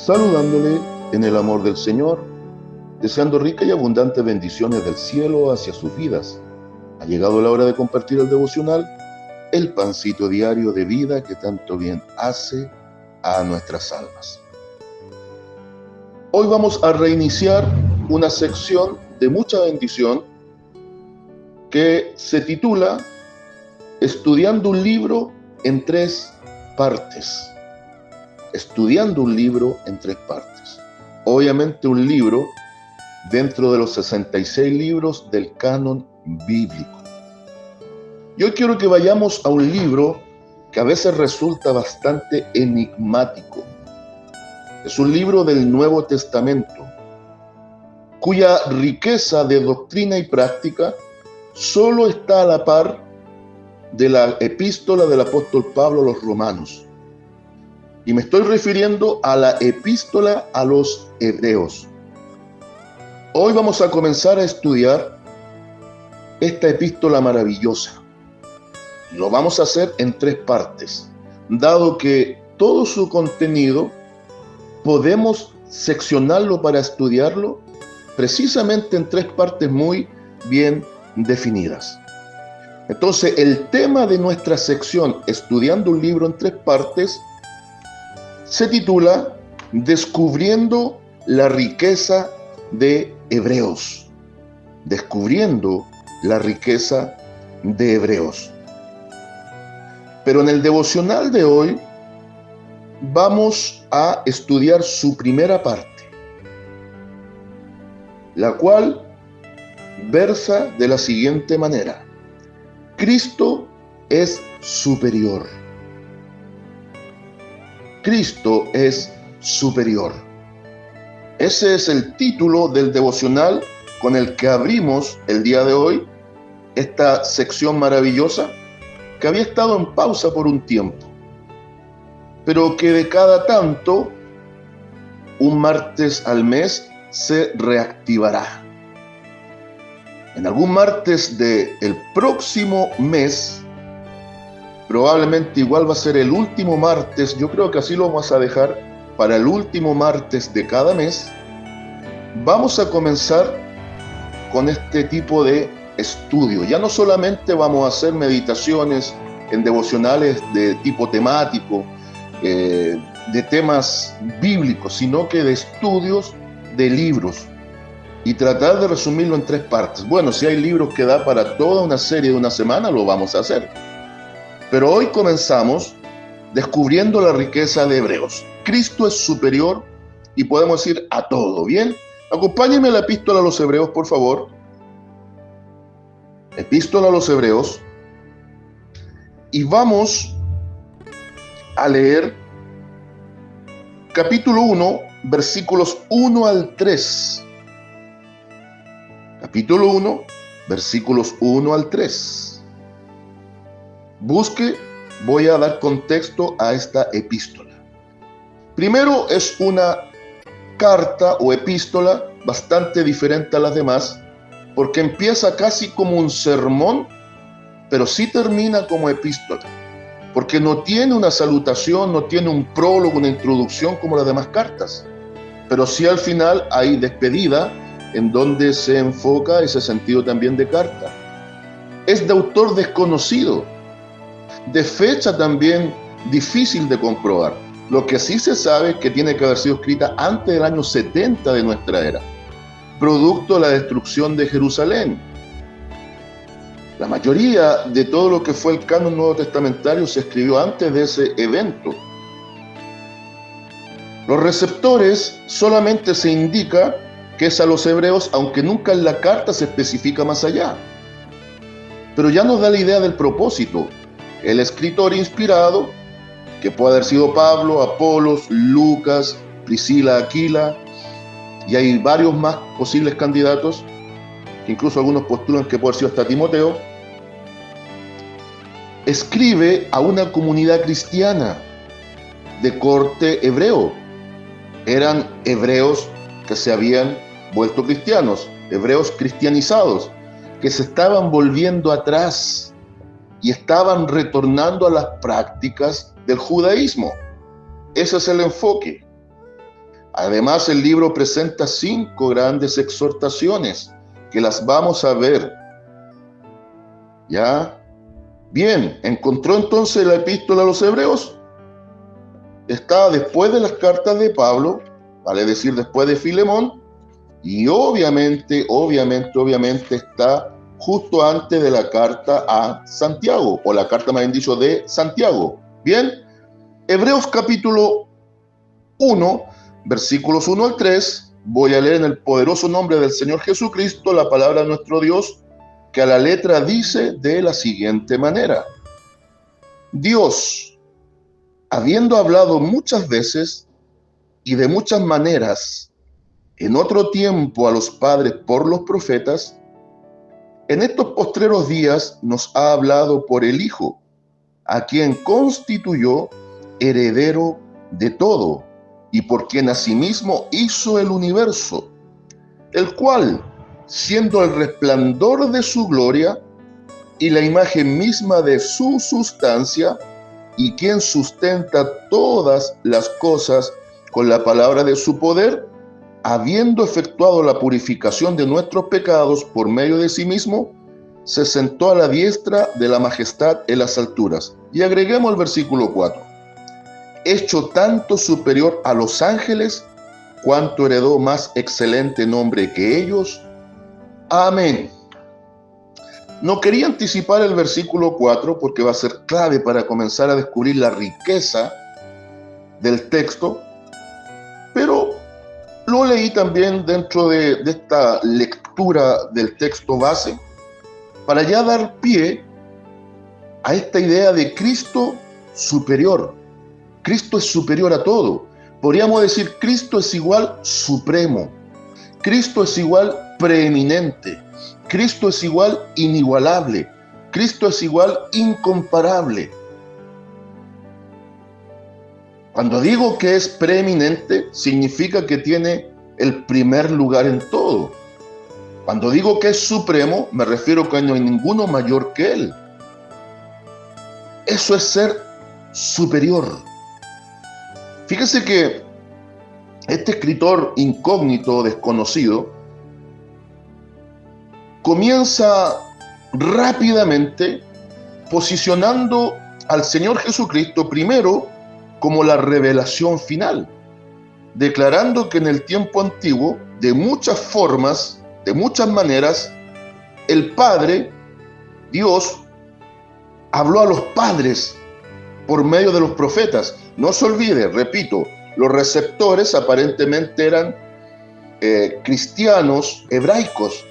saludándole en el amor del Señor, deseando rica y abundante bendiciones del cielo hacia sus vidas. Ha llegado la hora de compartir el devocional, el pancito diario de vida que tanto bien hace a nuestras almas. Hoy vamos a reiniciar una sección de mucha bendición que se titula Estudiando un libro en tres partes. Estudiando un libro en tres partes. Obviamente un libro dentro de los 66 libros del canon bíblico. Yo quiero que vayamos a un libro que a veces resulta bastante enigmático. Es un libro del Nuevo Testamento, cuya riqueza de doctrina y práctica solo está a la par de la epístola del apóstol Pablo a los romanos. Y me estoy refiriendo a la epístola a los hebreos. Hoy vamos a comenzar a estudiar esta epístola maravillosa. Lo vamos a hacer en tres partes, dado que todo su contenido podemos seccionarlo para estudiarlo precisamente en tres partes muy bien definidas. Entonces, el tema de nuestra sección, estudiando un libro en tres partes, se titula Descubriendo la riqueza de Hebreos. Descubriendo la riqueza de Hebreos. Pero en el devocional de hoy vamos a estudiar su primera parte, la cual versa de la siguiente manera: Cristo es superior. Cristo es superior. Ese es el título del devocional con el que abrimos el día de hoy esta sección maravillosa que había estado en pausa por un tiempo, pero que de cada tanto, un martes al mes, se reactivará. En algún martes del próximo mes, probablemente igual va a ser el último martes, yo creo que así lo vamos a dejar para el último martes de cada mes, vamos a comenzar con este tipo de estudio. Ya no solamente vamos a hacer meditaciones en devocionales de tipo temático, de temas bíblicos, sino que de estudios de libros y tratar de resumirlo en tres partes. Bueno, si hay libros que da para toda una serie de una semana, lo vamos a hacer. Pero hoy comenzamos descubriendo la riqueza de Hebreos. Cristo es superior y podemos decir a todo. Bien, acompáñenme a la epístola a los Hebreos, por favor. Epístola a los Hebreos. Y vamos a leer capítulo 1, versículos 1 al 3. Capítulo 1, versículos 1 al 3. Busque, voy a dar contexto a esta epístola. Primero, es una carta o epístola bastante diferente a las demás, porque empieza casi como un sermón, pero sí termina como epístola, porque no tiene una salutación, no tiene un prólogo, una introducción como las demás cartas, pero sí al final hay despedida en donde se enfoca ese sentido también de carta. Es de autor desconocido, de fecha también difícil de comprobar. Lo que sí se sabe es que tiene que haber sido escrita antes del año 70 de nuestra era, producto de la destrucción de Jerusalén. La mayoría de todo lo que fue el canon nuevo testamentario se escribió antes de ese evento. Los receptores solamente se indica que es a los hebreos, aunque nunca en la carta se especifica más allá. Pero ya nos da la idea del propósito. El escritor inspirado, que puede haber sido Pablo, Apolos, Lucas, Priscila, Aquila, y hay varios más posibles candidatos, que incluso algunos postulan que puede haber sido hasta Timoteo, escribe a una comunidad cristiana de corte hebreo. Eran hebreos que se habían vuelto cristianos, hebreos cristianizados, que se estaban volviendo atrás y estaban retornando a las prácticas del judaísmo. Ese es el enfoque. Además, el libro presenta 5 grandes exhortaciones que las vamos a ver. ¿Ya? Bien, ¿encontró entonces la epístola a los Hebreos? Está después de las cartas de Pablo, vale decir, después de Filemón, y obviamente está justo antes de la carta a Santiago, o la carta más bien dicho de Santiago. Bien, Hebreos capítulo 1, versículos 1 al 3, voy a leer en el poderoso nombre del Señor Jesucristo la palabra de nuestro Dios, que a la letra dice de la siguiente manera: Dios, habiendo hablado muchas veces y de muchas maneras en otro tiempo a los padres por los profetas, en estos postreros días nos ha hablado por el Hijo, a quien constituyó heredero de todo, y por quien asimismo hizo el universo, el cual, siendo el resplandor de su gloria y la imagen misma de su sustancia, y quien sustenta todas las cosas con la palabra de su poder, habiendo efectuado la purificación de nuestros pecados por medio de sí mismo, se sentó a la diestra de la majestad en las alturas. Y agreguemos el versículo 4. Hecho tanto superior a los ángeles, cuanto heredó más excelente nombre que ellos. Amén. No quería anticipar el versículo 4 porque va a ser clave para comenzar a descubrir la riqueza del texto, pero lo leí también dentro de esta lectura del texto base para ya dar pie a esta idea de Cristo superior. Cristo es superior a todo. Podríamos decir, Cristo es igual supremo. Cristo es igual preeminente. Cristo es igual inigualable. Cristo es igual incomparable. Cuando digo que es preeminente, significa que tiene el primer lugar en todo. Cuando digo que es supremo, me refiero a que no hay ninguno mayor que Él. Eso es ser superior. Fíjese que este escritor incógnito, desconocido, comienza rápidamente posicionando al Señor Jesucristo primero como la revelación final, declarando que en el tiempo antiguo, de muchas formas, de muchas maneras, el Padre, Dios, habló a los padres por medio de los profetas. No se olvide, repito, los receptores aparentemente eran cristianos hebraicos,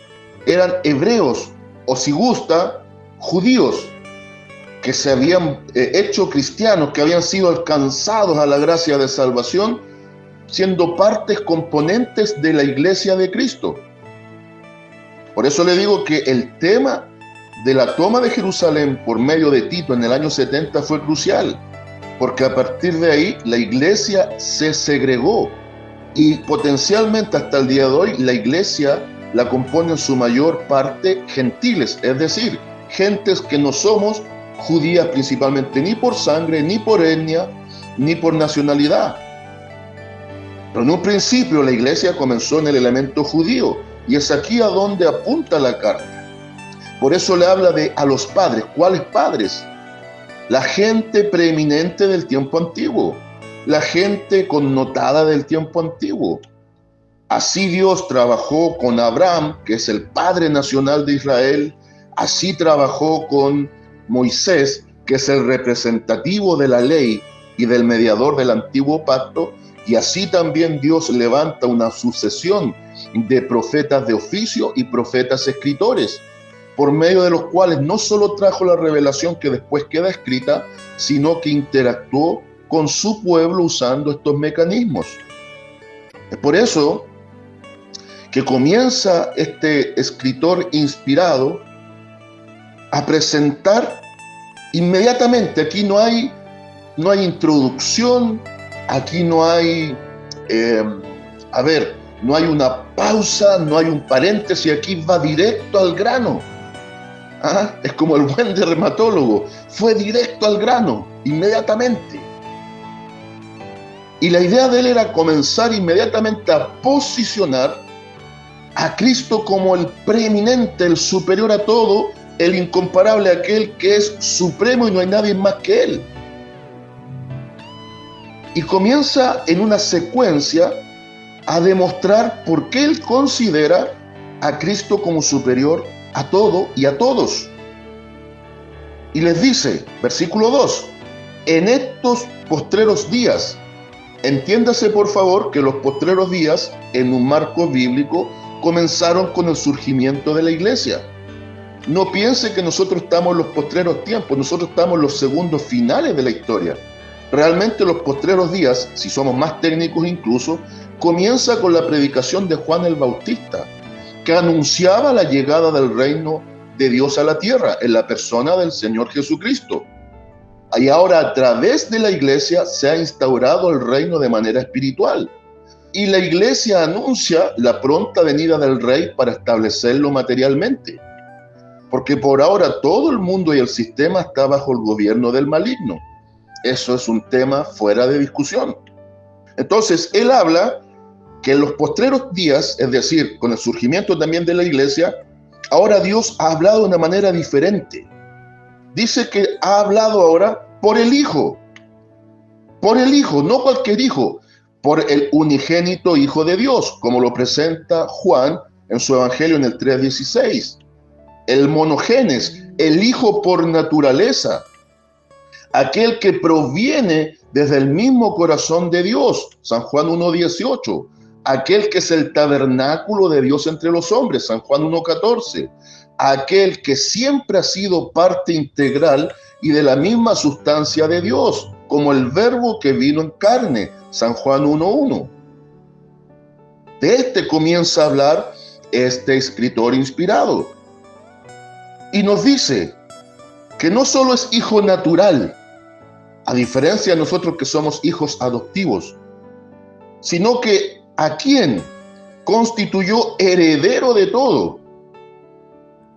eran hebreos, o si gusta, judíos, que se habían hecho cristianos, que habían sido alcanzados a la gracia de salvación, siendo partes componentes de la iglesia de Cristo. Por eso le digo que el tema de la toma de Jerusalén por medio de Tito en el año 70 fue crucial, porque a partir de ahí la iglesia se segregó y potencialmente hasta el día de hoy la iglesia la componen en su mayor parte gentiles, es decir, gentes que no somos judías principalmente, ni por sangre, ni por etnia, ni por nacionalidad. Pero en un principio la iglesia comenzó en el elemento judío, y es aquí a donde apunta la carta. Por eso le habla de a los padres. ¿Cuáles padres? La gente preeminente del tiempo antiguo, la gente connotada del tiempo antiguo. Así Dios trabajó con Abraham, que es el padre nacional de Israel. Así trabajó con Moisés, que es el representativo de la ley y del mediador del antiguo pacto. Y así también Dios levanta una sucesión de profetas de oficio y profetas escritores, por medio de los cuales no solo trajo la revelación que después queda escrita, sino que interactuó con su pueblo usando estos mecanismos. Es por eso que comienza este escritor inspirado a presentar inmediatamente. Aquí no hay introducción, aquí no hay, no hay una pausa, no hay un paréntesis, aquí va directo al grano. Es como el buen dermatólogo, fue directo al grano, inmediatamente. Y la idea de él era comenzar inmediatamente a posicionar a Cristo como el preeminente, el superior a todo, el incomparable, aquel que es supremo y no hay nadie más que él. Y comienza en una secuencia a demostrar por qué él considera a Cristo como superior a todo y a todos. Y les dice, versículo 2, en estos postreros días, entiéndase por favor que los postreros días, en un marco bíblico, comenzaron con el surgimiento de la iglesia. No piense que nosotros estamos en los postreros tiempos, nosotros estamos en los segundos finales de la historia. Realmente los postreros días, si somos más técnicos incluso, comienza con la predicación de Juan el Bautista, que anunciaba la llegada del reino de Dios a la tierra, en la persona del Señor Jesucristo. Y ahora a través de la iglesia se ha instaurado el reino de manera espiritual. Y la iglesia anuncia la pronta venida del rey para establecerlo materialmente. Porque por ahora todo el mundo y el sistema está bajo el gobierno del maligno. Eso es un tema fuera de discusión. Entonces, él habla que en los postreros días, es decir, con el surgimiento también de la iglesia, ahora Dios ha hablado de una manera diferente. Dice que ha hablado ahora por el Hijo, no cualquier hijo, por el unigénito Hijo de Dios, como lo presenta Juan en su Evangelio en el 3:16. El monogenes, el Hijo por naturaleza, aquel que proviene desde el mismo corazón de Dios, San Juan 1:18, aquel que es el tabernáculo de Dios entre los hombres, San Juan 1:14, aquel que siempre ha sido parte integral y de la misma sustancia de Dios, como el Verbo que vino en carne, San Juan 1:1. De este comienza a hablar este escritor inspirado. Y nos dice que no solo es hijo natural, a diferencia de nosotros que somos hijos adoptivos, sino que a quien constituyó heredero de todo.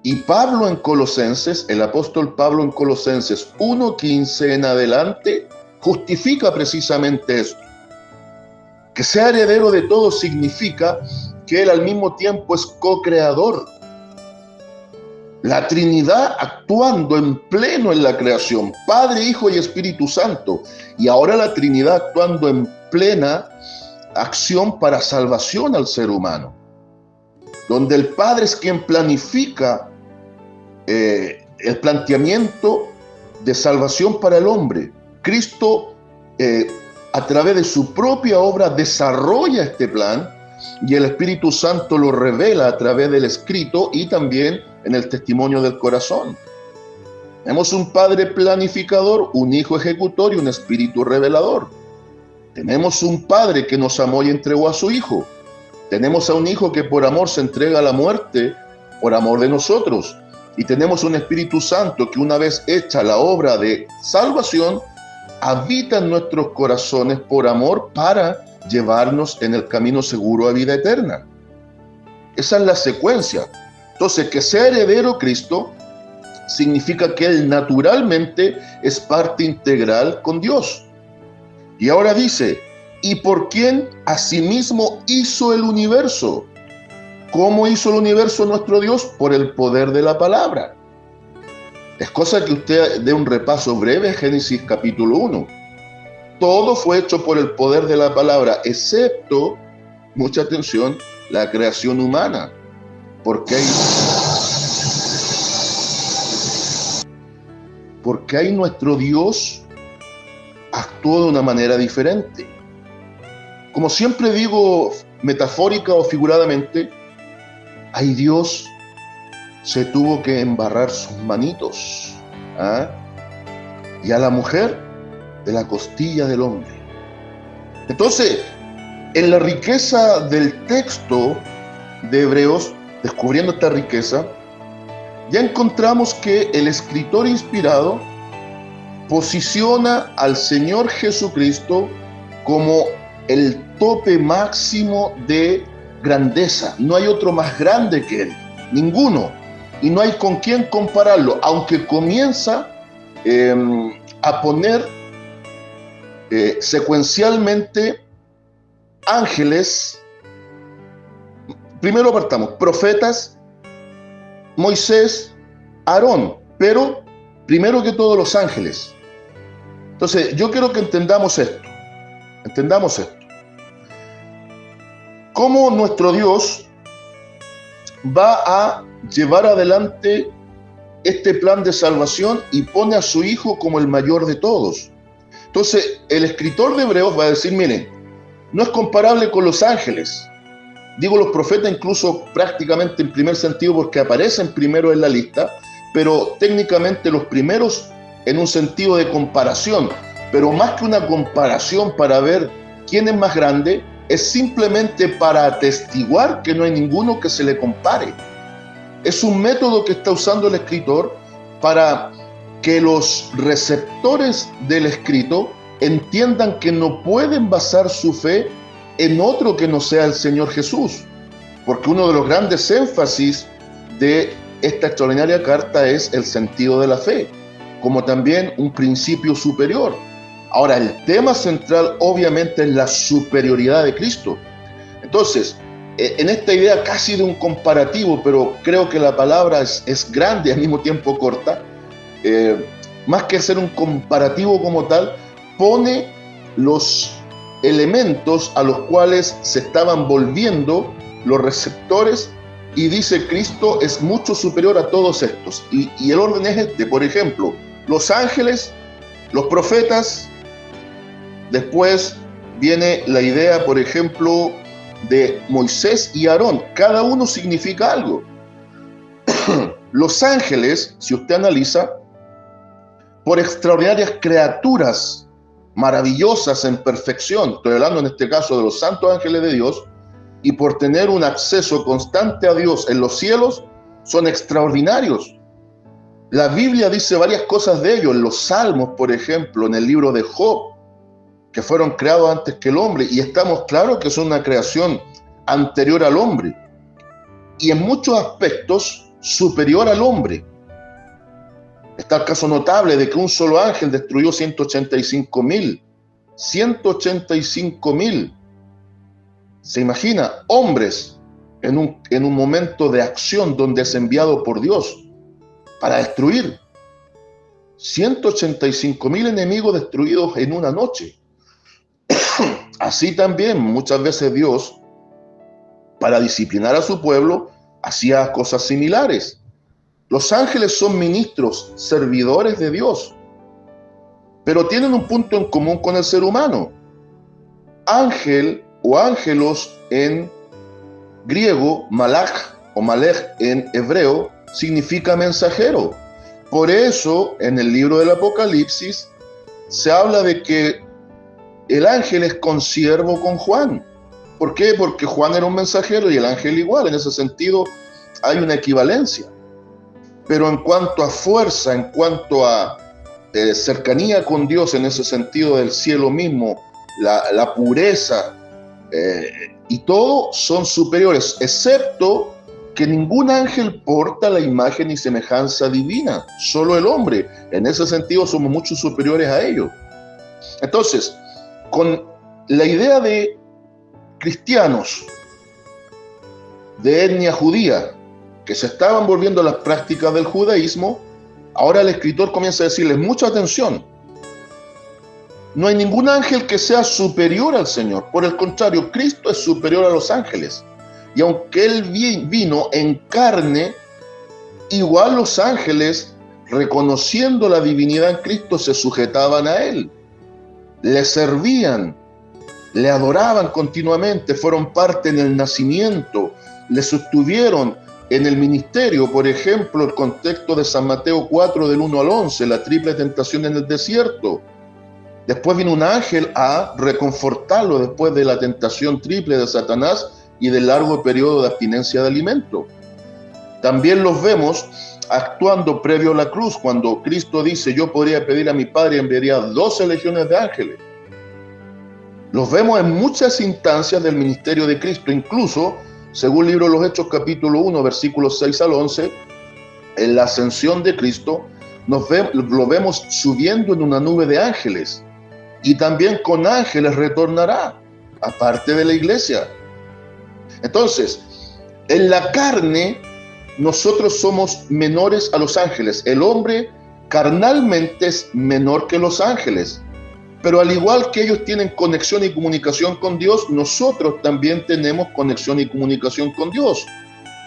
Y Pablo en Colosenses, el apóstol Pablo en Colosenses 1:15 en adelante, justifica precisamente esto. Que sea heredero de todo significa que él al mismo tiempo es co-creador. La Trinidad actuando en pleno en la creación, Padre, Hijo y Espíritu Santo. Y ahora la Trinidad actuando en plena acción para salvación al ser humano. Donde el Padre es quien planifica el planteamiento de salvación para el hombre. Cristo, a través de su propia obra, desarrolla este plan y el Espíritu Santo lo revela a través del escrito y también en el testimonio del corazón. Tenemos un Padre planificador, un Hijo ejecutor y un Espíritu revelador. Tenemos un Padre que nos amó y entregó a su Hijo. Tenemos a un Hijo que por amor se entrega a la muerte, por amor de nosotros. Y tenemos un Espíritu Santo que una vez hecha la obra de salvación, habita en nuestros corazones por amor para llevarnos en el camino seguro a vida eterna. Esa es la secuencia. Entonces, que sea heredero Cristo significa que Él naturalmente es parte integral con Dios. Y ahora dice, ¿y por quién asimismo hizo el universo? ¿Cómo hizo el universo nuestro Dios? Por el poder de la palabra. Es cosa que usted dé un repaso breve a Génesis capítulo 1. Todo fue hecho por el poder de la palabra, excepto, mucha atención, la creación humana. Porque ahí nuestro Dios actuó de una manera diferente. Como siempre digo, metafórica o figuradamente, ahí Dios se tuvo que embarrar sus manitos, y a la mujer de la costilla del hombre. Entonces, en la riqueza del texto de Hebreos, descubriendo esta riqueza, ya encontramos que el escritor inspirado posiciona al Señor Jesucristo como el tope máximo de grandeza. No hay otro más grande que Él, ninguno, y no hay con quién compararlo, aunque comienza a poner secuencialmente ángeles. Primero partamos, profetas, Moisés, Aarón, pero primero que todo los ángeles. Entonces, yo quiero que entendamos esto. Cómo nuestro Dios va a llevar adelante este plan de salvación y pone a su Hijo como el mayor de todos. Entonces, el escritor de Hebreos va a decir, miren, no es comparable con los ángeles. Digo los profetas incluso prácticamente en primer sentido porque aparecen primero en la lista, pero técnicamente los primeros en un sentido de comparación. Pero más que una comparación para ver quién es más grande, es simplemente para atestiguar que no hay ninguno que se le compare. Es un método que está usando el escritor para que los receptores del escrito entiendan que no pueden basar su fe en otro que no sea el Señor Jesús, porque uno de los grandes énfasis de esta extraordinaria carta es el sentido de la fe, como también un principio superior. Ahora, el tema central obviamente es la superioridad de Cristo. Entonces, en esta idea casi de un comparativo, pero creo que la palabra es grande y al mismo tiempo corta, más que ser un comparativo como tal, pone los elementos a los cuales se estaban volviendo los receptores y dice Cristo es mucho superior a todos estos. Y el orden es este, por ejemplo, los ángeles, los profetas, después viene la idea, por ejemplo, de Moisés y Aarón. Cada uno significa algo. Los ángeles, si usted analiza, por extraordinarias criaturas maravillosas en perfección, estoy hablando en este caso de los santos ángeles de Dios, y por tener un acceso constante a Dios en los cielos, son extraordinarios. La Biblia dice varias cosas de ellos, en los Salmos, por ejemplo, en el libro de Job, que fueron creados antes que el hombre, y estamos claros que son una creación anterior al hombre, y en muchos aspectos superior al hombre. Está el caso notable de que un solo ángel destruyó 185,000. 185,000. Se imagina, hombres en un momento de acción donde es enviado por Dios para destruir. 185,000 enemigos destruidos en una noche. Así también muchas veces Dios, para disciplinar a su pueblo, hacía cosas similares. Los ángeles son ministros, servidores de Dios, pero tienen un punto en común con el ser humano. Ángel o ángelos en griego, malach o malech en hebreo, significa mensajero. Por eso, en el libro del Apocalipsis, se habla de que el ángel es consiervo con Juan. ¿Por qué? Porque Juan era un mensajero y el ángel igual. En ese sentido, hay una equivalencia. Pero en cuanto a fuerza, en cuanto a cercanía con Dios, en ese sentido del cielo mismo, la pureza y todo son superiores, excepto que ningún ángel porta la imagen y semejanza divina, solo el hombre. En ese sentido somos mucho superiores a ellos. Entonces, con la idea de cristianos de etnia judía, que se estaban volviendo a las prácticas del judaísmo, ahora el escritor comienza a decirles mucha atención. No hay ningún ángel que sea superior al Señor. Por el contrario, Cristo es superior a los ángeles. Y aunque Él vino en carne, igual los ángeles, reconociendo la divinidad en Cristo, se sujetaban a Él. Le servían, le adoraban continuamente, fueron parte en el nacimiento, le sostuvieron en el ministerio. Por ejemplo, el contexto de San Mateo 4 del 1 al 11, la triple tentación en el desierto. Después vino un ángel a reconfortarlo después de la tentación triple de Satanás y del largo periodo de abstinencia de alimento. También los vemos actuando previo a la cruz, cuando Cristo dice, yo podría pedir a mi Padre y enviaría 12 legiones de ángeles. Los vemos en muchas instancias del ministerio de Cristo, incluso, según el libro de los Hechos, capítulo 1, versículos 6 al 11, en la ascensión de Cristo, lo vemos subiendo en una nube de ángeles. y también con ángeles retornará, aparte de la iglesia. Entonces, en la carne, nosotros somos menores a los ángeles. El hombre carnalmente es menor que los ángeles. Pero al igual que ellos tienen conexión y comunicación con Dios, nosotros también tenemos conexión y comunicación con Dios.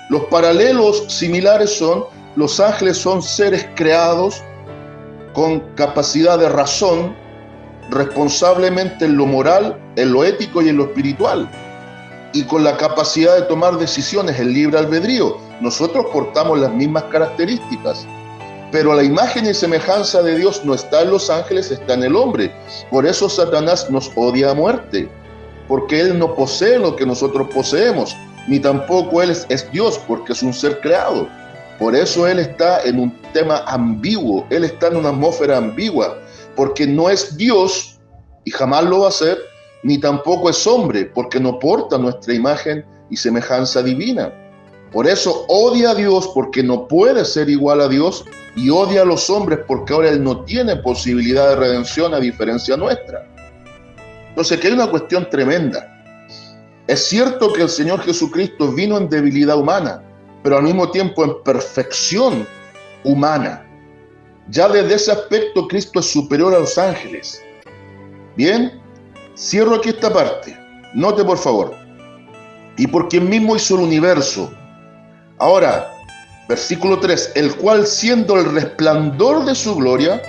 Los paralelos similares son: los ángeles son seres creados con capacidad de razón, responsablemente en lo moral, en lo ético y en lo espiritual, y con la capacidad de tomar decisiones, el libre albedrío. Nosotros portamos las mismas características, pero la imagen y semejanza de Dios no está en los ángeles, está en el hombre. Por eso Satanás nos odia a muerte, porque él no posee lo que nosotros poseemos, ni tampoco él es Dios, porque es un ser creado. Por eso él está en un tema ambiguo, él está en una atmósfera ambigua, porque no es Dios y jamás lo va a ser, ni tampoco es hombre, porque no porta nuestra imagen y semejanza divina. Por eso odia a Dios, porque no puede ser igual a Dios, y odia a los hombres porque ahora él no tiene posibilidad de redención a diferencia nuestra. Entonces aquí hay una cuestión tremenda. Es cierto que el Señor Jesucristo vino en debilidad humana, pero al mismo tiempo en perfección humana. Ya desde ese aspecto Cristo es superior a los ángeles. Bien, cierro aquí esta parte. Note por favor. Y por quien mismo hizo el universo. Ahora, versículo 3, el cual siendo el resplandor de su gloria,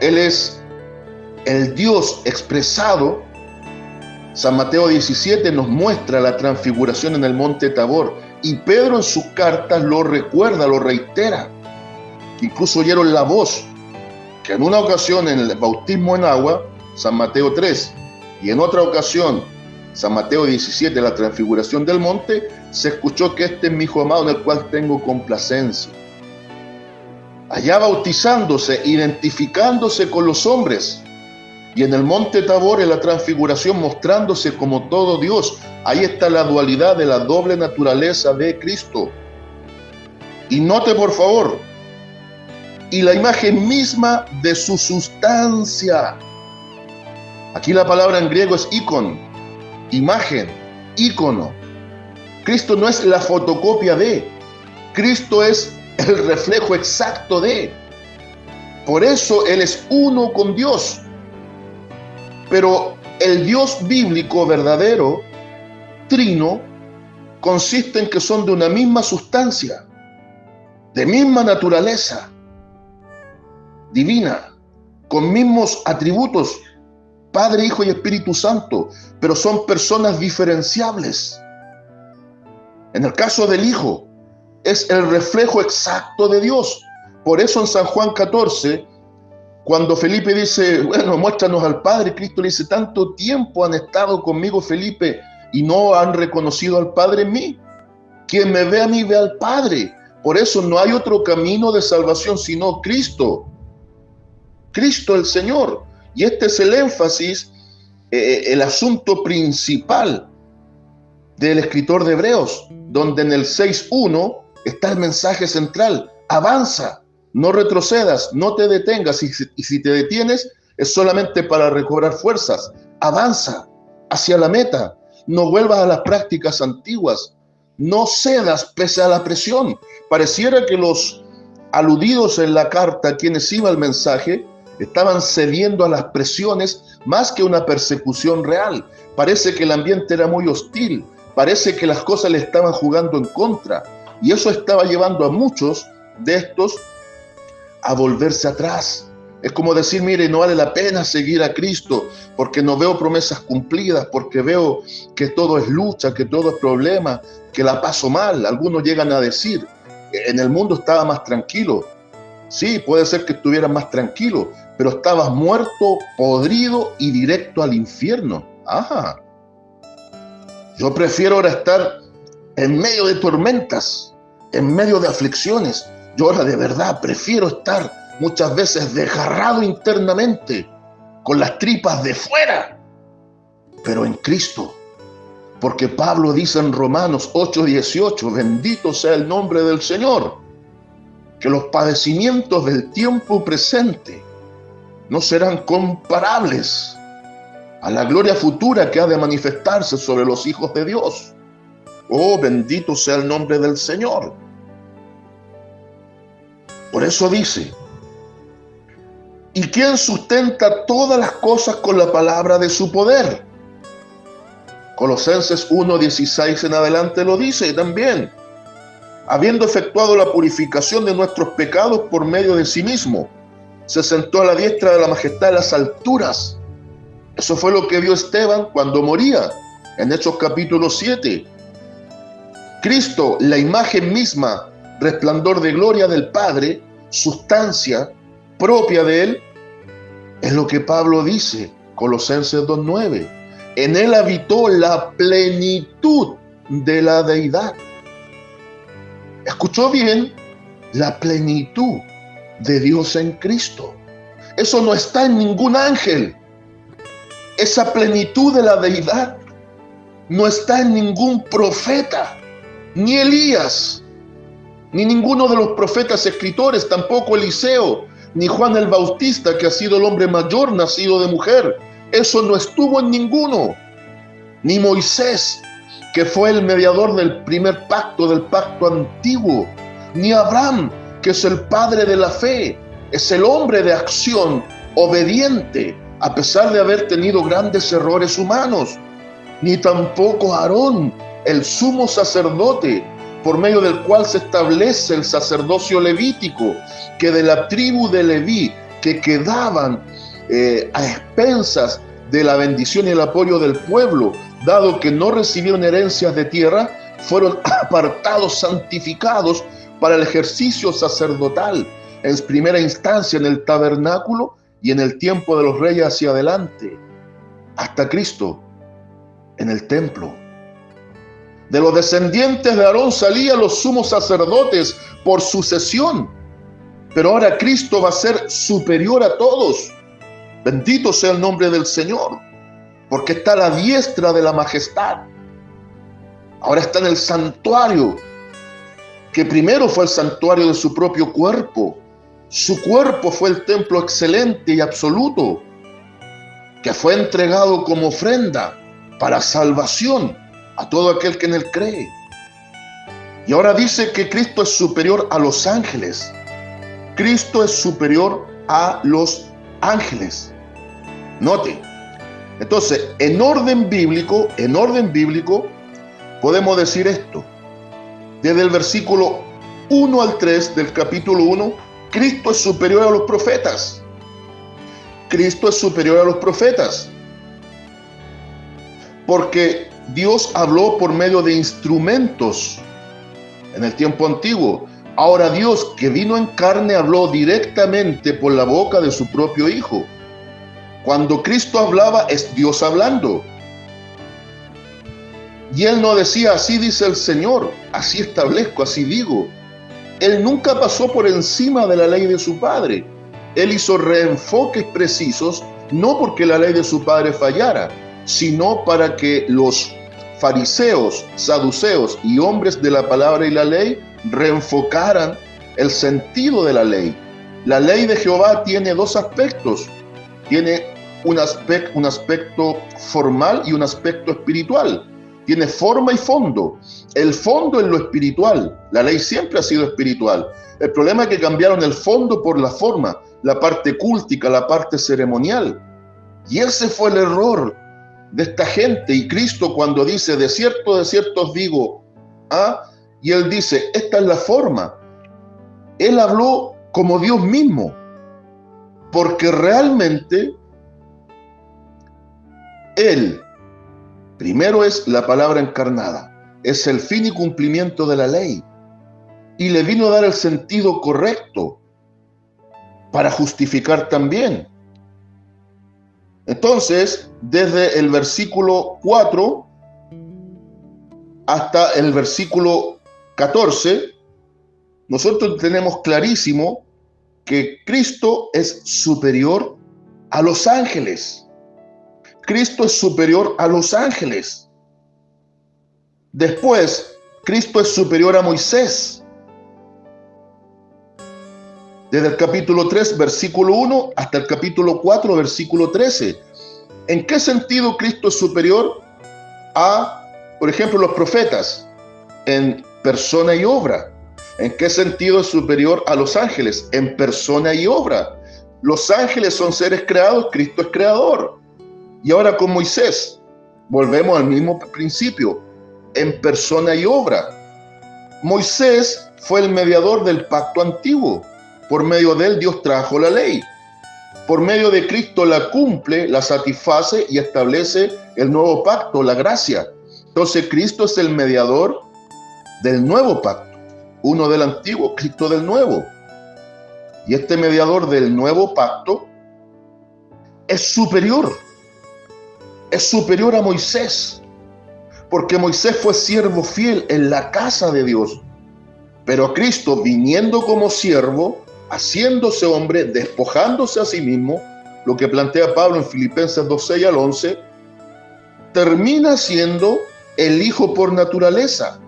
él es el Dios expresado. San Mateo 17 nos muestra la transfiguración en el monte Tabor, y Pedro en sus cartas lo recuerda, lo reitera. Incluso oyeron la voz, que en una ocasión en el bautismo en agua, San Mateo 3, y en otra ocasión, San Mateo 17, la transfiguración del monte, se escuchó que este es mi hijo amado en el cual tengo complacencia. Allá bautizándose, identificándose con los hombres, y en el monte Tabor, en la transfiguración, mostrándose como todo Dios. Ahí está la dualidad de la doble naturaleza de Cristo. Y note por favor, y la imagen misma de su sustancia. Aquí la palabra en griego es icon, imagen, ícono. Cristo no es la fotocopia de, Cristo es el reflejo exacto de. Por eso Él es uno con Dios. Pero el Dios bíblico verdadero, trino, consiste en que son de una misma sustancia, de misma naturaleza divina, con mismos atributos, Padre, Hijo y Espíritu Santo, pero son personas diferenciables. En el caso del Hijo, es el reflejo exacto de Dios. Por eso en San Juan 14, cuando Felipe dice, bueno, muéstranos al Padre, Cristo le dice, tanto tiempo han estado conmigo, Felipe, y no han reconocido al Padre en mí. Quien me ve a mí, ve al Padre. Por eso no hay otro camino de salvación sino Cristo. Cristo el Señor. Y este es el énfasis, el asunto principal del escritor de Hebreos, donde en el 6.1 está el mensaje central. Avanza, no retrocedas, no te detengas, y si te detienes es solamente para recobrar fuerzas. Avanza hacia la meta, no vuelvas a las prácticas antiguas, no cedas pese a la presión. Pareciera que los aludidos en la carta, a quienes iba el mensaje, estaban cediendo a las presiones más que una persecución real. Parece que el ambiente era muy hostil, parece que las cosas le estaban jugando en contra, y eso estaba llevando a muchos de estos a volverse atrás. Es como decir, mire, no vale la pena seguir a Cristo porque no veo promesas cumplidas, porque veo que todo es lucha, que todo es problema, que la paso mal. Algunos llegan a decir, en el mundo estaba más tranquilo. Sí, puede ser que estuvieras más tranquilo, pero estabas muerto, podrido y directo al infierno. Ajá. Yo prefiero ahora estar en medio de tormentas, en medio de aflicciones. Yo ahora de verdad prefiero estar muchas veces desgarrado internamente, con las tripas de fuera, pero en Cristo. Porque Pablo dice en Romanos 8:18, bendito sea el nombre del Señor, que los padecimientos del tiempo presente no serán comparables a la gloria futura que ha de manifestarse sobre los hijos de Dios. Oh, bendito sea el nombre del Señor. Por eso dice: ¿y quién sustenta todas las cosas con la palabra de su poder? Colosenses 1:16 en adelante lo dice también. Habiendo efectuado la purificación de nuestros pecados por medio de sí mismo, se sentó a la diestra de la majestad de las alturas. Eso fue lo que vio Esteban cuando moría, en Hechos capítulo 7. Cristo, la imagen misma, resplandor de gloria del Padre, sustancia propia de Él, es lo que Pablo dice, Colosenses 2:9. En Él habitó la plenitud de la deidad. ¿Escuchó bien? La plenitud de Dios en Cristo. Eso no está en ningún ángel. Esa plenitud de la deidad no está en ningún profeta, ni Elías, ni ninguno de los profetas escritores, tampoco Eliseo, ni Juan el Bautista, que ha sido el hombre mayor nacido de mujer. Eso no estuvo en ninguno. Ni Moisés, que fue el mediador del primer pacto, del pacto antiguo. Ni Abraham, que es el padre de la fe, es el hombre de acción, obediente, a pesar de haber tenido grandes errores humanos. Ni tampoco Aarón, el sumo sacerdote, por medio del cual se establece el sacerdocio levítico, que de la tribu de Leví, que quedaban a expensas de la bendición y el apoyo del pueblo, dado que no recibieron herencias de tierra, fueron apartados, santificados para el ejercicio sacerdotal, en primera instancia en el tabernáculo y en el tiempo de los reyes hacia adelante, hasta Cristo en el templo. De los descendientes de Aarón salían los sumos sacerdotes por sucesión, pero ahora Cristo va a ser superior a todos. Bendito sea el nombre del Señor, porque está a la diestra de la majestad. Ahora está en el santuario, que primero fue el santuario de su propio cuerpo. Su cuerpo fue el templo excelente y absoluto, que fue entregado como ofrenda para salvación a todo aquel que en él cree. Y ahora dice que Cristo es superior a los ángeles. Cristo es superior a los ángeles. Note. Entonces, en orden bíblico, podemos decir esto. Desde el versículo 1 al 3 del capítulo 1, Cristo es superior a los profetas. Cristo es superior a los profetas. Porque Dios habló por medio de instrumentos en el tiempo antiguo. Ahora Dios, que vino en carne, habló directamente por la boca de su propio Hijo. Cuando Cristo hablaba, es Dios hablando. Y Él no decía: así dice el Señor, así establezco, así digo. Él nunca pasó por encima de la ley de su Padre. Él hizo reenfoques precisos, no porque la ley de su Padre fallara, sino para que los fariseos, saduceos y hombres de la palabra y la ley reenfocaran el sentido de la ley. La ley de Jehová tiene dos aspectos. Tiene un aspecto formal y un aspecto espiritual. Tiene forma y fondo. El fondo es lo espiritual. La ley siempre ha sido espiritual. El problema es que cambiaron el fondo por la forma, la parte cúltica, la parte ceremonial. Y ese fue el error de esta gente. Y Cristo, cuando dice: de cierto os digo, y Él dice: esta es la forma. Él habló como Dios mismo, porque realmente Él primero es la palabra encarnada, es el fin y cumplimiento de la ley, y le vino a dar el sentido correcto para justificar también. Entonces, desde el versículo 4 hasta el versículo 14, nosotros tenemos clarísimo que Cristo es superior a los ángeles. Cristo es superior a los ángeles. Después, Cristo es superior a Moisés. desde el capítulo 3, versículo 1, hasta el capítulo 4, versículo 13. ¿En qué sentido Cristo es superior a, por ejemplo, los profetas? En persona y obra. ¿En qué sentido es superior a los ángeles? En persona y obra. Los ángeles son seres creados, Cristo es creador. Y ahora con Moisés, volvemos al mismo principio, en persona y obra. Moisés fue el mediador del pacto antiguo. Por medio de él Dios trajo la ley. Por medio de Cristo la cumple, la satisface y establece el nuevo pacto, la gracia. Entonces Cristo es el mediador del nuevo pacto. Uno del antiguo, Cristo del nuevo. Y este mediador del nuevo pacto es superior a Moisés, porque Moisés fue siervo fiel en la casa de Dios. Pero Cristo, viniendo como siervo, haciéndose hombre, despojándose a sí mismo, lo que plantea Pablo en Filipenses 2:6 al 11, termina siendo el Hijo por naturaleza.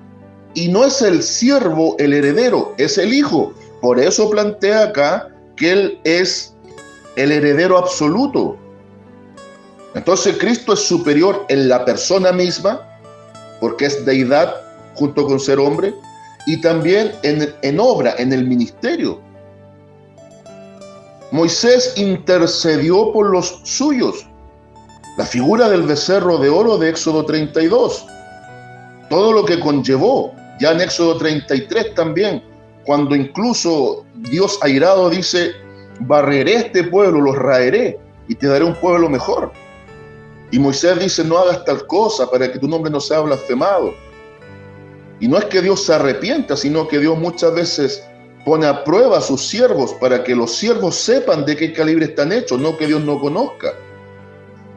Y no es el siervo el heredero, es el Hijo. Por eso plantea acá que Él es el heredero absoluto. Entonces Cristo es superior en la persona misma, porque es deidad junto con ser hombre, y también en obra, en el ministerio. Moisés intercedió por los suyos. La figura del becerro de oro de Éxodo 32. Todo lo que conllevó, ya en Éxodo 33 también, cuando incluso Dios airado dice, barreré este pueblo, los raeré y te daré un pueblo mejor. Y Moisés dice, no hagas tal cosa para que tu nombre no sea blasfemado. Y no es que Dios se arrepienta, sino que Dios muchas veces pone a prueba a sus siervos para que los siervos sepan de qué calibre están hechos, no que Dios no conozca.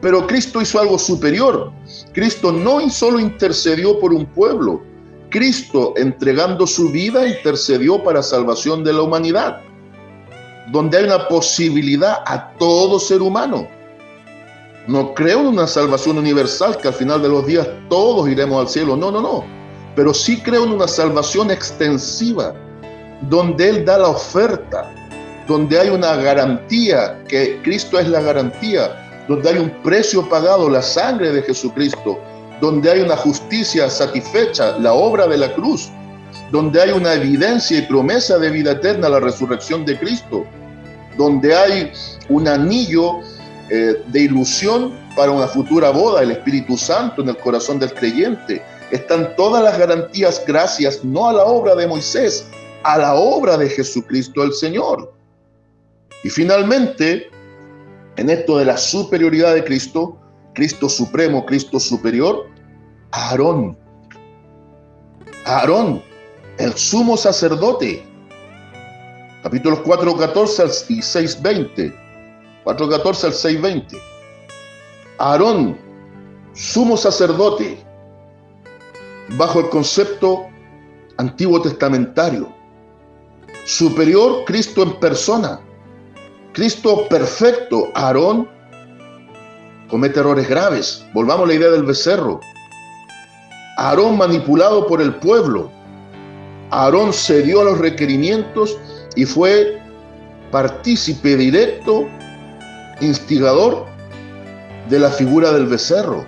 Pero Cristo hizo algo superior. Cristo no solo intercedió por un pueblo, Cristo, entregando su vida, intercedió para salvación de la humanidad, donde hay una posibilidad a todo ser humano. No creo en una salvación universal, que al final de los días todos iremos al cielo. No. Pero sí creo en una salvación extensiva, donde Él da la oferta, donde hay una garantía, que Cristo es la garantía, donde hay un precio pagado, la sangre de Jesucristo, donde hay una justicia satisfecha, la obra de la cruz, donde hay una evidencia y promesa de vida eterna, la resurrección de Cristo, donde hay un anillo de ilusión para una futura boda, el Espíritu Santo en el corazón del creyente. Están todas las garantías gracias no a la obra de Moisés, a la obra de Jesucristo el Señor. Y finalmente, en esto de la superioridad de Cristo, Cristo supremo, Cristo superior, Aarón, el sumo sacerdote, capítulos 4:14 y 6:20, 4:14 al 6:20. Aarón, sumo sacerdote, bajo el concepto antiguo testamentario. Superior, Cristo en persona. Cristo perfecto. Aarón comete errores graves. Volvamos a la idea del becerro. Aarón manipulado por el pueblo. Aarón cedió a los requerimientos y fue partícipe directo, instigador de la figura del becerro.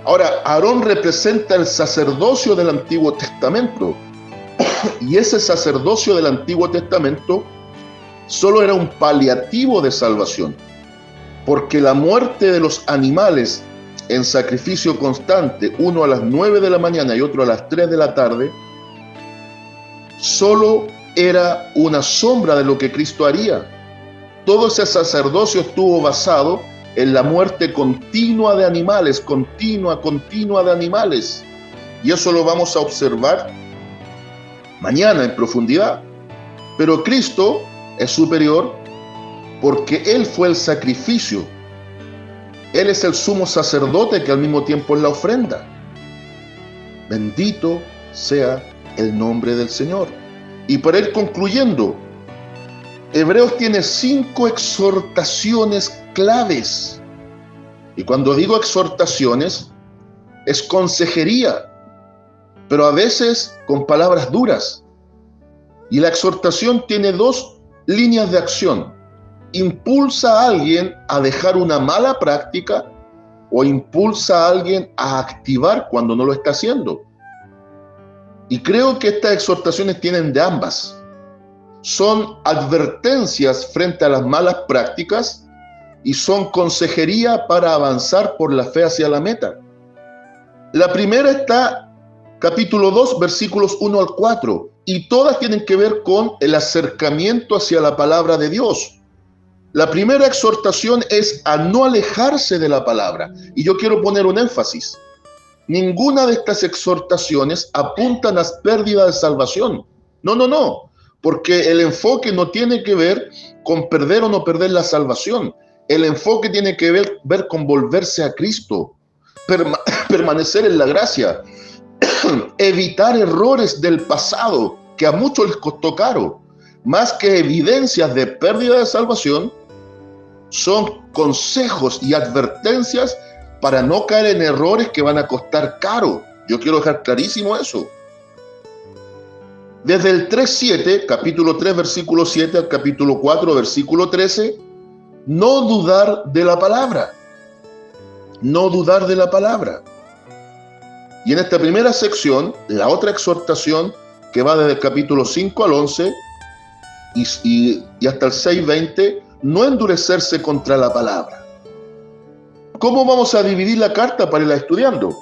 Ahora, Aarón representa el sacerdocio del Antiguo Testamento, y ese sacerdocio del Antiguo Testamento solo era un paliativo de salvación, porque la muerte de los animales en sacrificio constante, uno a las 9 de la mañana y otro a las 3 de la tarde, solo era una sombra de lo que Cristo haría. Todo ese sacerdocio estuvo basado en la muerte continua de animales, continua de animales. Y eso lo vamos a observar mañana en profundidad. Pero Cristo es superior porque Él fue el sacrificio. Él es el sumo sacerdote que al mismo tiempo es la ofrenda. Bendito sea el nombre del Señor. Y para ir concluyendo, Hebreos tiene 5 exhortaciones claves. Y cuando digo exhortaciones, es consejería, pero a veces con palabras duras. Y la exhortación tiene dos líneas de acción. Impulsa a alguien a dejar una mala práctica o impulsa a alguien a activar cuando no lo está haciendo. Y creo que estas exhortaciones tienen de ambas. Son advertencias frente a las malas prácticas y son consejería para avanzar por la fe hacia la meta. La primera está capítulo 2, versículos 1 al 4, y todas tienen que ver con el acercamiento hacia la palabra de Dios. La primera exhortación es a no alejarse de la palabra, y yo quiero poner un énfasis. Ninguna de estas exhortaciones apuntan a pérdida de salvación. No, porque el enfoque no tiene que ver con perder o no perder la salvación. El enfoque tiene que ver con volverse a Cristo, permanecer en la gracia, evitar errores del pasado que a muchos les costó caro. Más que evidencias de pérdida de salvación, son consejos y advertencias para no caer en errores que van a costar caro. Yo quiero dejar clarísimo eso. Desde el 3:7, capítulo 3, versículo 7, al capítulo 4, versículo 13, no dudar de la palabra. No dudar de la palabra. Y en esta primera sección, la otra exhortación, que va desde el capítulo 5 al 11 y hasta el 6:20, no endurecerse contra la palabra. ¿Cómo vamos a dividir la carta para irla estudiando?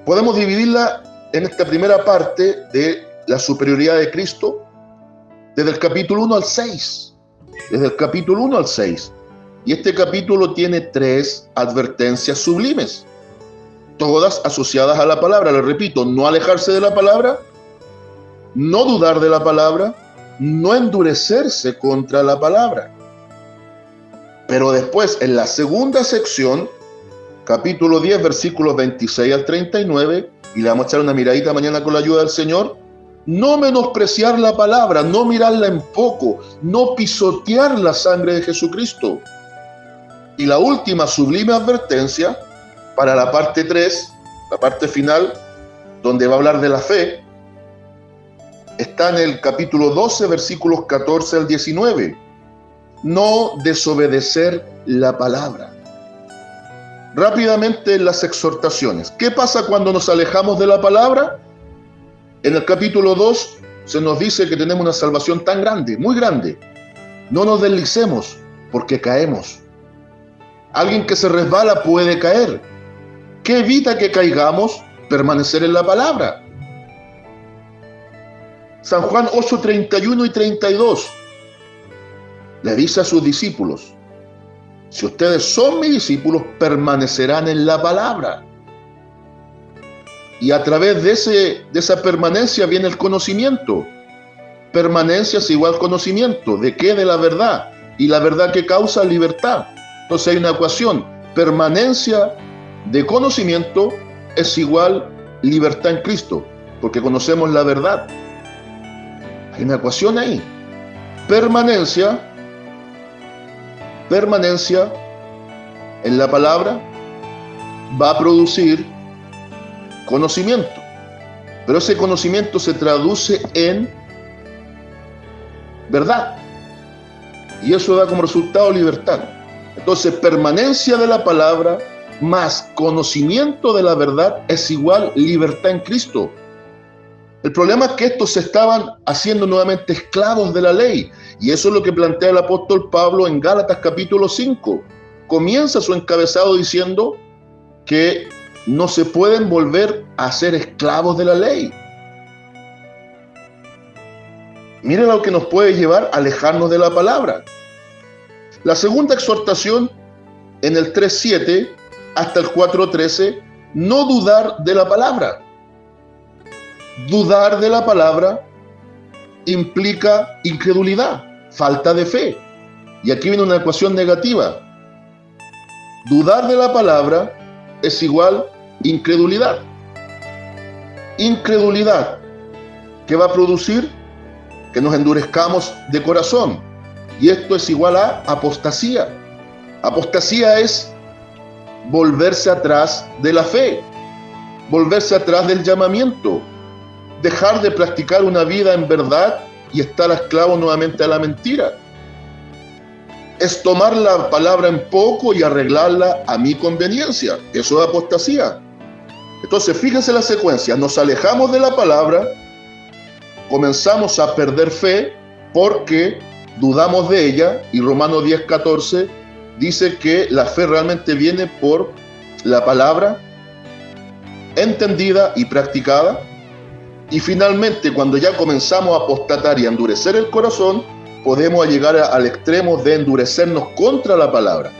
Podemos dividirla en esta primera parte de la superioridad de Cristo, desde el capítulo 1 al 6. Desde el capítulo 1 al 6. Y este capítulo tiene 3 advertencias sublimes, todas asociadas a la palabra. Les repito, no alejarse de la palabra, no dudar de la palabra, no endurecerse contra la palabra. Pero después, en la segunda sección, capítulo 10, versículos 26 al 39, y le vamos a echar una miradita mañana con la ayuda del Señor, no menospreciar la palabra, no mirarla en poco, no pisotear la sangre de Jesucristo. Y la última sublime advertencia, para la parte 3, la parte final, donde va a hablar de la fe, está en el capítulo 12, versículos 14 al 19. No desobedecer la palabra. Rápidamente las exhortaciones. ¿Qué pasa cuando nos alejamos de la palabra? En el capítulo 2 se nos dice que tenemos una salvación tan grande, muy grande. No nos deslicemos porque caemos. Alguien que se resbala puede caer. ¿Qué evita que caigamos? Permanecer en la palabra. San Juan 8, 31 y 32 le dice a sus discípulos: si ustedes son mis discípulos, permanecerán en la palabra. Y a través de esa permanencia viene el conocimiento. Permanencia es igual conocimiento. ¿De qué? De la verdad. Y la verdad que causa libertad. Entonces hay una ecuación. Permanencia de conocimiento es igual libertad en Cristo, porque conocemos la verdad. Hay una ecuación ahí. Permanencia en la palabra va a producir conocimiento, pero ese conocimiento se traduce en verdad, y eso da como resultado libertad. Entonces, permanencia de la palabra más conocimiento de la verdad es igual libertad en Cristo. El problema es que estos se estaban haciendo nuevamente esclavos de la ley, y eso es lo que plantea el apóstol Pablo en Gálatas capítulo 5. Comienza su encabezado diciendo que no se pueden volver a ser esclavos de la ley. Miren lo que nos puede llevar a alejarnos de la palabra. La segunda exhortación, en el 3:7 hasta el 4:13, no dudar de la palabra. Dudar de la palabra implica incredulidad, falta de fe. Y aquí viene una ecuación negativa. Dudar de la palabra es igual incredulidad. Incredulidad, ¿qué va a producir? Que nos endurezcamos de corazón. Y esto es igual a apostasía. Apostasía es volverse atrás de la fe, volverse atrás del llamamiento, dejar de practicar una vida en verdad y estar esclavo nuevamente a la mentira. Es tomar la palabra en poco y arreglarla a mi conveniencia. Eso es apostasía. Entonces, fíjense la secuencia. Nos alejamos de la palabra, comenzamos a perder fe porque dudamos de ella, y Romanos 10:14 dice que la fe realmente viene por la palabra entendida y practicada. Y finalmente, cuando ya comenzamos a apostatar y a endurecer el corazón, podemos llegar al extremo de endurecernos contra la palabra.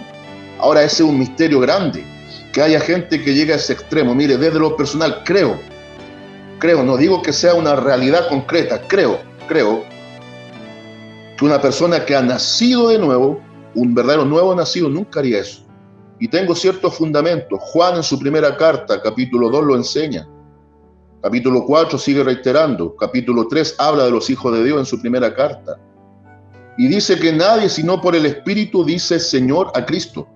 Ahora, ese es un misterio grande, que haya gente que llegue a ese extremo. Mire, desde lo personal, creo, no digo que sea una realidad concreta, creo que una persona que ha nacido de nuevo, un verdadero nuevo nacido, nunca haría eso. Y tengo ciertos fundamentos. Juan en su primera carta, capítulo 2, lo enseña. Capítulo 4 sigue reiterando. Capítulo 3 habla de los hijos de Dios en su primera carta. Y dice que nadie, sino por el Espíritu, dice Señor a Cristo.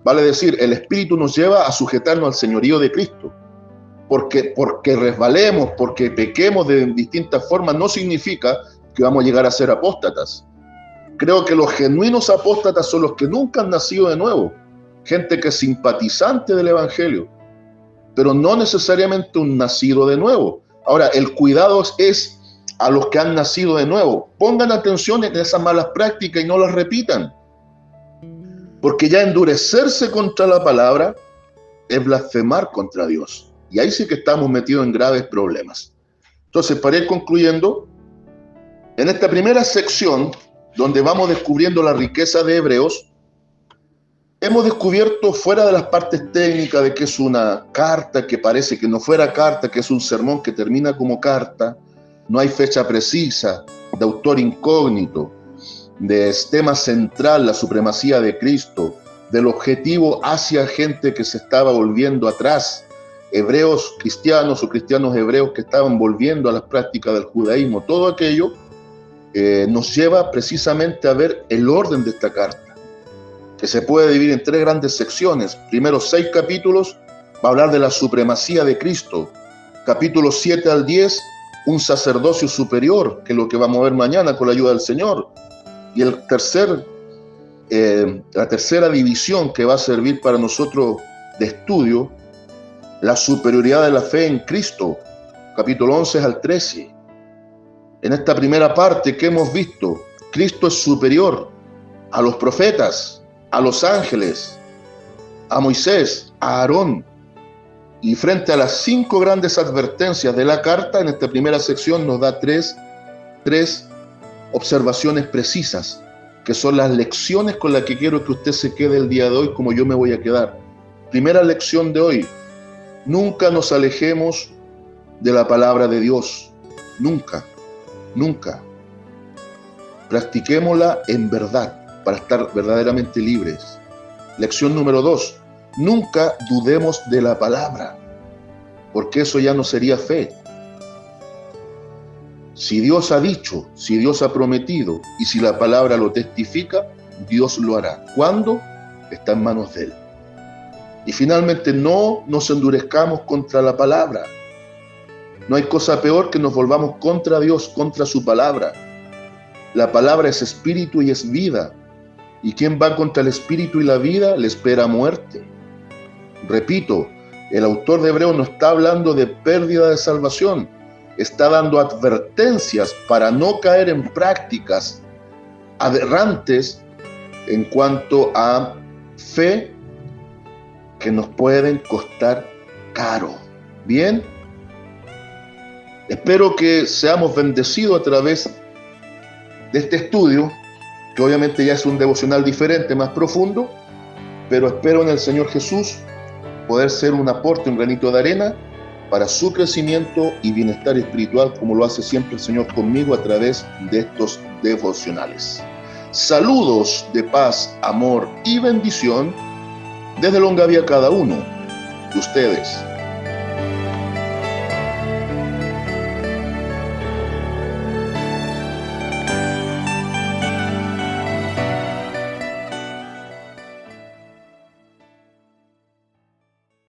Vale decir, el Espíritu nos lleva a sujetarnos al señorío de Cristo. Porque resbalemos, porque pequemos de distintas formas, no significa que vamos a llegar a ser apóstatas. Creo que los genuinos apóstatas son los que nunca han nacido de nuevo. Gente que es simpatizante del Evangelio, pero no necesariamente un nacido de nuevo. Ahora, el cuidado es a los que han nacido de nuevo. Pongan atención en esas malas prácticas y no las repitan. Porque ya endurecerse contra la palabra es blasfemar contra Dios. Y ahí sí que estamos metidos en graves problemas. Entonces, para ir concluyendo, en esta primera sección, donde vamos descubriendo la riqueza de Hebreos, hemos descubierto, fuera de las partes técnicas de que es una carta que parece que no fuera carta, que es un sermón que termina como carta, no hay fecha precisa, de autor incógnito, de tema central, la supremacía de Cristo, del objetivo hacia gente que se estaba volviendo atrás, hebreos cristianos o cristianos hebreos que estaban volviendo a las prácticas del judaísmo. Todo aquello nos lleva precisamente a ver el orden de esta carta, que se puede dividir en 3 grandes secciones. Primeros 6 capítulos va a hablar de la supremacía de Cristo. Capítulos 7 al 10, un sacerdocio superior, que es lo que vamos a ver mañana con la ayuda del Señor. Y la tercera división que va a servir para nosotros de estudio, la superioridad de la fe en Cristo, capítulo 11 al 13. En esta primera parte que hemos visto, Cristo es superior a los profetas, a los ángeles, a Moisés, a Aarón. Y frente a las 5 grandes advertencias de la carta, en esta primera sección nos da tres observaciones precisas, que son las lecciones con las que quiero que usted se quede el día de hoy, como yo me voy a quedar. Primera lección de hoy: nunca nos alejemos de la palabra de Dios. Nunca. Practiquémosla en verdad, para estar verdaderamente libres. Lección número 2: nunca dudemos de la palabra, porque eso ya no sería fe. Si Dios ha dicho, si Dios ha prometido, y si la palabra lo testifica, Dios lo hará. ¿Cuándo? Está en manos de Él. Y finalmente, no nos endurezcamos contra la palabra. No hay cosa peor que nos volvamos contra Dios, contra su palabra. La palabra es espíritu y es vida. Y quien va contra el espíritu y la vida le espera muerte. Repito, el autor de Hebreos no está hablando de pérdida de salvación. Está dando advertencias para no caer en prácticas aberrantes en cuanto a fe que nos pueden costar caro. Bien, espero que seamos bendecidos a través de este estudio, que obviamente ya es un devocional diferente, más profundo, pero espero en el Señor Jesús poder ser un aporte, un granito de arena para su crecimiento y bienestar espiritual, como lo hace siempre el Señor conmigo a través de estos devocionales. Saludos de paz, amor y bendición desde Longaví a cada uno de ustedes.